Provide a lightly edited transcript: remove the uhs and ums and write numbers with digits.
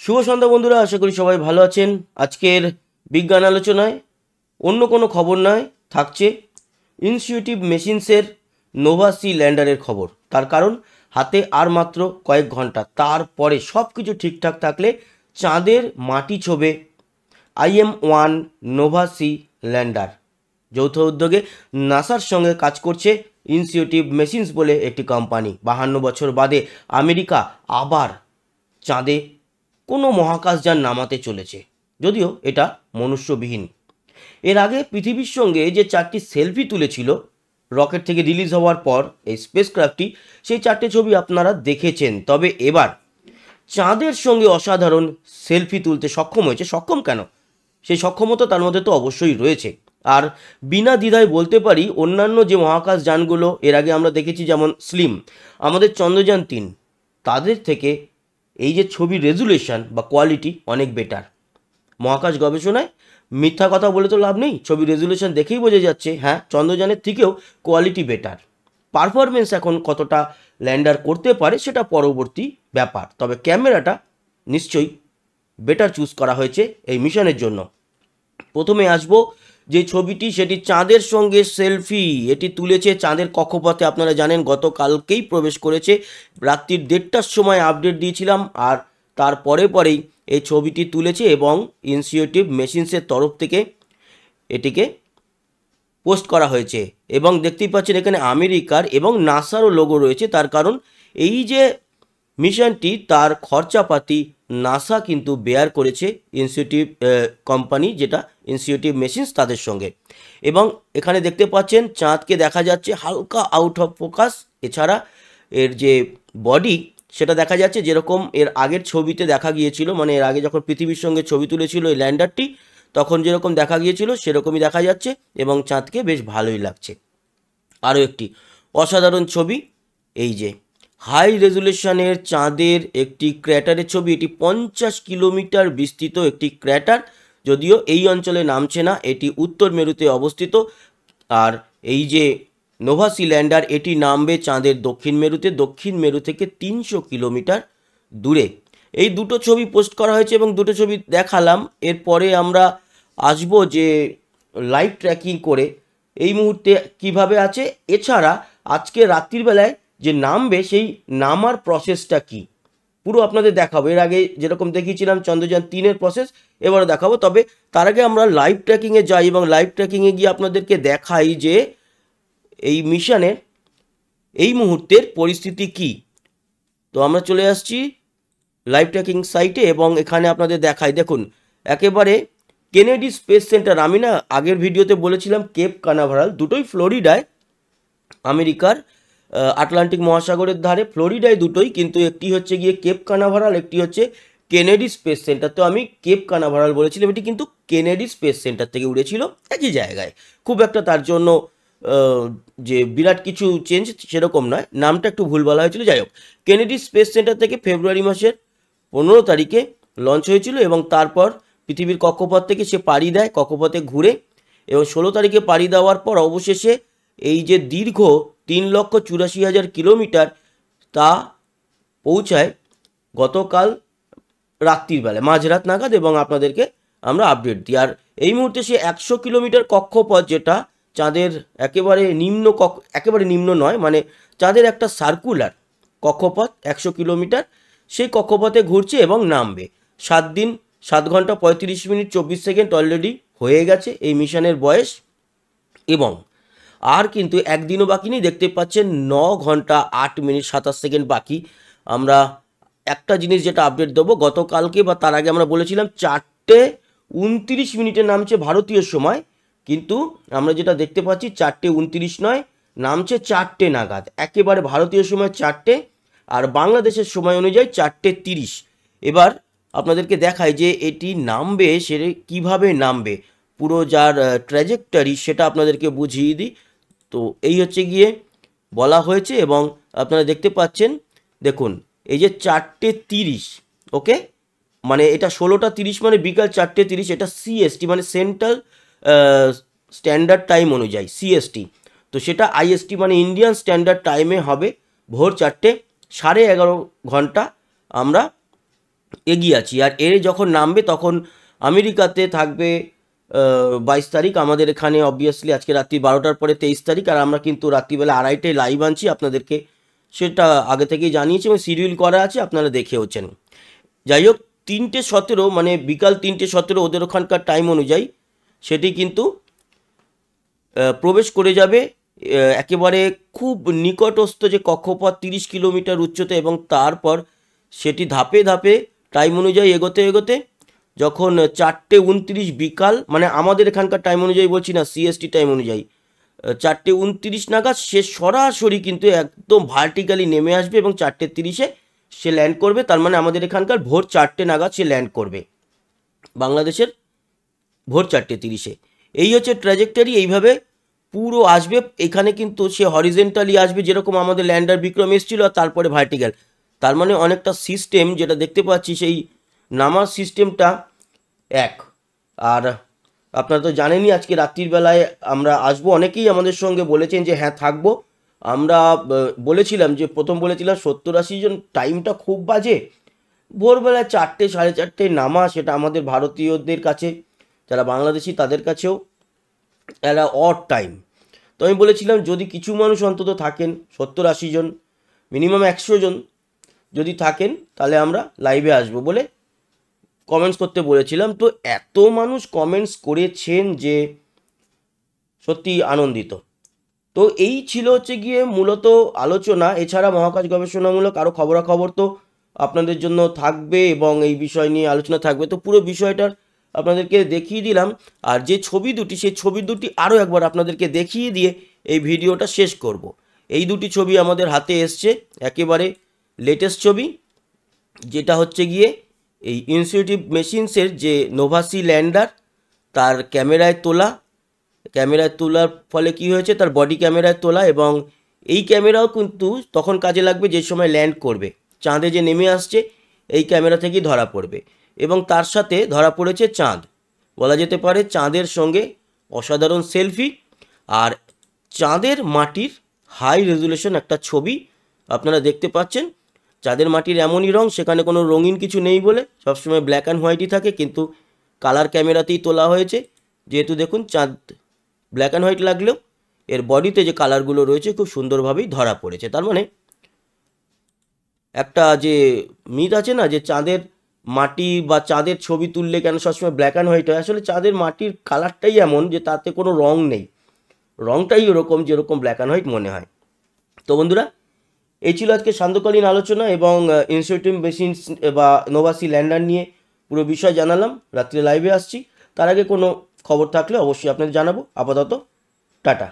শুভ সন্ধ্যা বন্ধুরা, আশা করি সবাই ভালো আছেন। আজকের বিজ্ঞান আলোচনায় অন্য কোনো খবর নয়, থাকছে ইনস্টিটিউটিভ মেশিনসের নোভা সি ল্যান্ডারের খবর। তার কারণ হাতে আর মাত্র কয়েক ঘন্টা, তারপরে সব কিছু ঠিকঠাক থাকলে চাঁদের মাটি ছোবে IM-1 নোভা সি ল্যান্ডার। যৌথ উদ্যোগে নাসার সঙ্গে কাজ করছে ইনস্টিটিউটিভ মেশিনস বলে একটি কোম্পানি। 52 বছর বাদে আমেরিকা আবার চাঁদে কোনো মহাকাশযান নামাতে চলেছে, যদিও এটা মনুষ্যবিহীন। এর আগে পৃথিবীর সঙ্গে যে 4টি সেলফি তুলেছিল রকেট থেকে রিলিজ হওয়ার পর এই স্পেসক্রাফটটি, সেই 4টে ছবি আপনারা দেখেছেন। তবে এবার চাঁদের সঙ্গে অসাধারণ সেলফি তুলতে সক্ষম হয়েছে। সক্ষম কেন, সেই সক্ষমতা তার মধ্যে তো অবশ্যই রয়েছে। আর বিনা দ্বিধায় বলতে পারি, অন্যান্য যে মহাকাশ যানগুলো এর আগে আমরা দেখেছি, যেমন স্লিম, আমাদের চন্দ্রযান 3, তাদের থেকে এই যে ছবির রেজুলেশন বা কোয়ালিটি অনেক বেটার। মহাকাশ গবেষণায় মিথ্যা কথা বলে তো লাভ নেই, ছবি রেজুলেশন দেখেই বোঝা যাচ্ছে হ্যাঁ চন্দ্রযানের থেকেও কোয়ালিটি বেটার। পারফরমেন্স এখন কতটা ল্যান্ডার করতে পারে সেটা পরবর্তী ব্যাপার, তবে ক্যামেরাটা নিশ্চয়ই বেটার চুজ করা হয়েছে এই মিশনের জন্য। প্রথমে আসবো যে ছবিটি, সেটি চাঁদের সঙ্গে সেলফি। এটি তুলেছে চাঁদের কক্ষপথে। আপনারা জানেন গতকালকেই প্রবেশ করেছে, রাত্রির 1:30টার সময় আপডেট দিয়েছিলাম, আর পরেই এই ছবিটি তুলেছে এবং ইনস্টিটিউটিভ মেশিনসের তরফ থেকে এটিকে পোস্ট করা হয়েছে। এবং দেখতেই পাচ্ছেন এখানে আমেরিকার এবং নাসারও লোগো রয়েছে। তার কারণ এই যে মিশনটি, তার খরচাপাতি নাসা কিন্তু বেয়ার করেছে ইনস্টিটিউটিভ কোম্পানি, যেটা ইনস্টিটিউটিভ মেশিনস, তাদের সঙ্গে। এবং এখানে দেখতে পাচ্ছেন চাঁদকে দেখা যাচ্ছে হালকা আউট অফ ফোকাস। এছাড়া এর যে বডি সেটা দেখা যাচ্ছে যেরকম এর আগের ছবিতে দেখা গিয়েছিল, মানে এর আগে যখন পৃথিবীর সঙ্গে ছবি তুলেছিল এই ল্যান্ডারটি, তখন যেরকম দেখা গিয়েছিল সেরকমই দেখা যাচ্ছে এবং চাঁদকে বেশ ভালোই লাগছে। আরও একটি অসাধারণ ছবি, এই যে হাই রেজুলেশনের চাঁদের একটি ক্র্যাটারের ছবি। এটি 50 কিলোমিটার বিস্তৃত একটি ক্র্যাটার, যদিও এই অঞ্চলে নামছে না, এটি উত্তর মেরুতে অবস্থিত। আর এই যে নোভা সি ল্যান্ডার, এটি নামবে চাঁদের দক্ষিণ মেরুতে, দক্ষিণ মেরু থেকে 300 কিলোমিটার দূরে। এই দুটো ছবি পোস্ট করা হয়েছে এবং দুটো ছবি দেখালাম। এরপরে আমরা আসবো যে লাইভ ট্র্যাকিং করে এই মুহূর্তে কিভাবে আছে, এছাড়া আজকে রাত্রির বেলায় যে নামবে সেই নামার প্রসেসটা কি পুরো আপনাদের দেখাবো। এর আগে যেরকম দেখিয়েছিলাম চন্দ্রযান 3-এর প্রসেস, এবারও দেখাবো। তবে তার আগে আমরা লাইভ ট্র্যাকিংয়ে যাই এবং লাইভ ট্র্যাকিংয়ে গিয়ে আপনাদেরকে দেখাই যে এই মিশনের এই মুহূর্তের পরিস্থিতি কি। তো আমরা চলে আসছি লাইভ ট্র্যাকিং সাইটে এবং এখানে আপনাদের দেখাই। দেখুন একেবারে কেনেডি স্পেস সেন্টার, আমি না আগের ভিডিওতে বলেছিলাম কেপ কানাভারাল, দুটোই ফ্লোরিডায়, আমেরিকার আটলান্টিক মহাসাগরের ধারে ফ্লোরিডায় দুটোই, কিন্তু একটি হচ্ছে গিয়ে কেপ কানাভারাল, একটি হচ্ছে কেনেডি স্পেস সেন্টার। তো আমি কেপ কানাভারাল বলেছিলাম, এটি কিন্তু কেনেডি স্পেস সেন্টার থেকে উড়েছিল, একই জায়গায়। খুব একটা তার জন্য যে বিরাট কিছু চেঞ্জ সেরকম নয়, নামটা একটু ভুল বলা হয়েছিল। যাই হোক, কেনেডি স্পেস সেন্টার থেকে ফেব্রুয়ারি মাসের 15 তারিখে লঞ্চ হয়েছিল এবং তারপর পৃথিবীর কক্ষপথ থেকে সে পাড়ি দেয়, কক্ষপথে ঘুরে, এবং 16 তারিখে পাড়ি দেওয়ার পর অবশেষে এই যে দীর্ঘ 3,84,000 কিলোমিটার, তা পৌঁছায় গতকাল রাত্রির বেলায় মাঝরাত নাগাদ, এবং আপনাদেরকে আমরা আপডেট দিই। আর এই মুহূর্তে সে 100 কিলোমিটার কক্ষপথ, যেটা চাঁদের একেবারে নিম্ন নয়, মানে চাঁদের একটা সার্কুলার কক্ষপথ 100 কিলোমিটার, সেই কক্ষপথে ঘুরছে এবং নামবে। 7 দিন 7 ঘন্টা 35 মিনিট 24 সেকেন্ড অলরেডি হয়ে গেছে এই মিশনের বয়স, এবং আর কিন্তু একদিনও বাকি নেই। দেখতে পাচ্ছেন 9 ঘন্টা 8 মিনিট 27 সেকেন্ড বাকি। আমরা একটা জিনিস যেটা আপডেট দেবো, গতকালকে বা তার আগে আমরা বলেছিলাম 4:29 মিনিটে নামছে ভারতীয় সময়, কিন্তু আমরা যেটা দেখতে পাচ্ছি 4:29 নয়, নামছে 4টে নাগাদ, একেবারে ভারতীয় সময় 4টে, আর বাংলাদেশের সময় অনুযায়ী 4:30। এবার আপনাদেরকে দেখাই যে এটি নামবে, সে কীভাবে নামবে, পুরো যার ট্র্যাজেক্টরি সেটা আপনাদেরকে বুঝিয়ে দিই। তো এই হচ্ছে গিয়ে বলা হয়েছে এবং আপনারা দেখতে পাচ্ছেন, দেখুন এই যে 4:30, ওকে, মানে এটা 16:30, মানে বিকাল 4:30, এটা CST মানে সেন্ট্রাল স্ট্যান্ডার্ড টাইম অনুযায়ী CST। তো সেটা IST মানে ইন্ডিয়ান স্ট্যান্ডার্ড টাইমে হবে ভোর 4টে, 11.5 ঘন্টা আমরা এগিয়ে আছি। আর এর যখন নামবে তখন আমেরিকাতে থাকবে 22 তারিখ, আমাদের এখানে অবভিয়াসলি আজকে রাত্রি 12টার পরে 23 তারিখ, আর আমরা কিন্তু রাত্রিবেলা 2:30টায় লাইভ আনছি আপনাদেরকে, সেটা আগে থেকেই জানিয়েছি এবং শিডিউল করা আছে, আপনারা দেখেওছেন। যাই হোক, 3:17 মানে বিকাল 3:17 ওদের ওখানকার টাইম অনুযায়ী সেটি কিন্তু প্রবেশ করে যাবে একেবারে খুব নিকটস্থ যে কক্ষপথ 30 কিলোমিটার উচ্চতা, এবং তারপর সেটি ধাপে ধাপে টাইম অনুযায়ী এগোতে এগোতে যখন 4:29 বিকাল, মানে আমাদের এখানকার টাইম অনুযায়ী বলছি না, সিএসটি টাইম অনুযায়ী 4:29 নাগাদ সে সরাসরি কিন্তু একদম ভার্টিক্যালি নেমে আসবে এবং 4:30-এ সে ল্যান্ড করবে। তার মানে আমাদের এখানকার ভোর 4টে নাগাদ সে ল্যান্ড করবে, বাংলাদেশের ভোর 4:30-এ। এই হচ্ছে ট্র্যাজেক্টরি, এইভাবে পুরো আসবে। এখানে কিন্তু সে হরিজেন্টালি আসবে, যেরকম আমাদের ল্যান্ডার বিক্রম এসেছিল, আর তারপরে ভার্টিক্যাল। তার মানে অনেকটা সিস্টেম যেটা দেখতে পাচ্ছি, সেই নামার সিস্টেমটা এক। আর আপনারা তো জানেনই আজকে রাত্রির বেলায় আমরা আসবো, অনেকেই আমাদের সঙ্গে বলেছেন যে হ্যাঁ থাকবো। আমরা বলেছিলাম যে প্রথম বলেছিলাম 70-80 জন, টাইমটা খুব বাজে, ভোরবেলায় 4টে 4:30 নামা, সেটা আমাদের ভারতীয়দের কাছে যারা বাংলাদেশি তাদের কাছেও একটা অড টাইম। তো আমি বলেছিলাম যদি কিছু মানুষ অন্তত থাকেন, 70-80 জন, মিনিমাম 100 জন যদি থাকেন, তাহলে আমরা লাইভে আসবো বলে কমেন্টস করতে বলেছিলাম। তো এত মানুষ কমেন্টস করেছেন যে সত্যি আনন্দিত। তো এই ছিল হচ্ছে গিয়ে মূলত আলোচনা। এছাড়া মহাকাশ গবেষণামূলক আরও খবরাখবর তো আপনাদের জন্য থাকবে এবং এই বিষয় নিয়ে আলোচনা থাকবে। তো পুরো বিষয়টার আপনাদেরকে দেখিয়ে দিলাম। আর যে ছবি দুটি, সেই ছবি দুটি আরও একবার আপনাদেরকে দেখিয়ে দিয়ে এই ভিডিওটা শেষ করব। এই দুটি ছবি আমাদের হাতে এসছে, একেবারে লেটেস্ট ছবি, যেটা হচ্ছে গিয়ে এই ইনস্টিটিউটিভ মেশিনসের যে নোভাসি ল্যান্ডার, তার ক্যামেরায় তোলার ফলে কি হয়েছে, তার বডি ক্যামেরায় তোলা, এবং এই ক্যামেরাও কিন্তু তখন কাজে লাগবে যে সময় ল্যান্ড করবে। চাঁদে যে নেমে আসছে এই ক্যামেরা থেকেই ধরা পড়বে, এবং তার সাথে ধরা পড়েছে চাঁদ, বলা যেতে পারে চাঁদের সঙ্গে অসাধারণ সেলফি। আর চাঁদের মাটির হাই রেজুলেশন একটা ছবি আপনারা দেখতে পাচ্ছেন। চাঁদের মাটির এমনই রং, সেখানে কোনো রঙিন কিছু নেই বলে সবসময় ব্ল্যাক অ্যান্ড হোয়াইটই থাকে, কিন্তু কালার ক্যামেরাতেই তোলা হয়েছে। যেহেতু দেখুন চাঁদ ব্ল্যাক অ্যান্ড হোয়াইট লাগলেও এর বডিতে যে কালারগুলো রয়েছে খুব সুন্দরভাবেই ধরা পড়েছে। তার মানে একটা যে মিথ আছে না, যে চাঁদের মাটি বা চাঁদের ছবি তুললে কেন সবসময় ব্ল্যাক অ্যান্ড হোয়াইট হয়, আসলে চাঁদের মাটির কালারটাই এমন যে তাতে কোনো রং নেই, রংটাই ওরকম যেরকম ব্ল্যাক অ্যান্ড হোয়াইট মনে হয়। তো বন্ধুরা, এই ছিল আজকে সান্ধ্যকালীন আলোচনা এবং ইনস্টিটিউটিভ মেশিনস বা নোভাসি ল্যান্ডার নিয়ে পুরো বিষয় জানালাম। রাত্রে লাইভে আসছি, তার আগে কোনো খবর থাকলে অবশ্যই আপনাদের জানাবো। আপাতত টাটা।